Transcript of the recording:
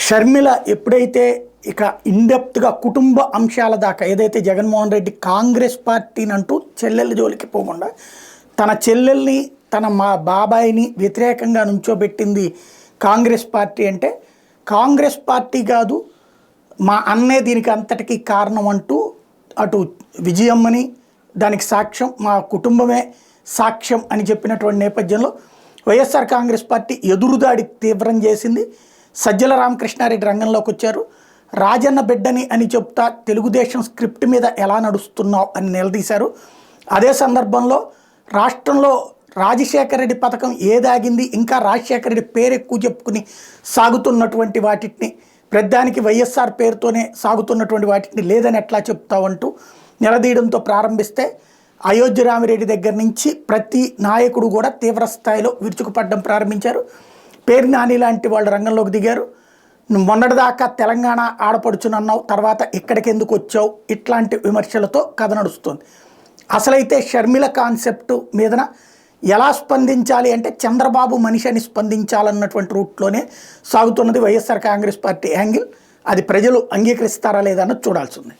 షర్మిల ఎప్పుడైతే ఇక ఇన్డెప్త్గా కుటుంబ అంశాల దాకా ఏదైతే జగన్మోహన్ రెడ్డి కాంగ్రెస్ పార్టీని అంటూ చెల్లెళ్ళ జోలికి పోకుండా తన చెల్లెల్ని తన మా బాబాయిని వ్యతిరేకంగా నుంచోబెట్టింది కాంగ్రెస్ పార్టీ అంటే కాంగ్రెస్ పార్టీ కాదు మా అన్నే దీనికి అంతటికీ కారణం అంటూ అటు విజయమ్మని దానికి సాక్ష్యం మా కుటుంబమే సాక్ష్యం అని చెప్పినటువంటి నేపథ్యంలో వైఎస్ఆర్ కాంగ్రెస్ పార్టీ ఎదురుదాడి తీవ్రం చేసింది. సజ్జల రామకృష్ణారెడ్డి రంగంలోకి వచ్చారు. రాజన్న బిడ్డని అని చెప్తా తెలుగుదేశం స్క్రిప్ట్ మీద ఎలా నడుస్తున్నావు అని నిలదీశారు. అదే సందర్భంలో రాష్ట్రంలో రాజశేఖర రెడ్డి పథకం ఏదాగింది, ఇంకా రాజశేఖర రెడ్డి పేరు ఎక్కువ చెప్పుకుని సాగుతున్నటువంటి వాటిని ప్రధానికి వైఎస్ఆర్ పేరుతోనే సాగుతున్నటువంటి వాటిని లేదని ఎట్లా చెప్తావంటూ నిలదీయడంతో ప్రారంభిస్తే అయోధ్య రామిరెడ్డి దగ్గర నుంచి ప్రతి నాయకుడు కూడా తీవ్ర స్థాయిలో విరుచుకుపడడం ప్రారంభించారు. పేరు నాని లాంటి వాళ్ళు రంగంలోకి దిగారు. మొన్నటిదాకా తెలంగాణ ఆడపడుచునన్నావు, తర్వాత ఇక్కడికి ఎందుకు వచ్చావు, ఇట్లాంటి విమర్శలతో కథ నడుస్తుంది. అసలైతే షర్మిల కాన్సెప్ట్ మీదన ఎలా స్పందించాలి అంటే చంద్రబాబు మనిషి అని స్పందించాలన్నటువంటి రూట్లోనే సాగుతున్నది వైఎస్ఆర్ కాంగ్రెస్ పార్టీ యాంగిల్. అది ప్రజలు అంగీకరిస్తారా లేదా అన్నది చూడాల్సి ఉంది.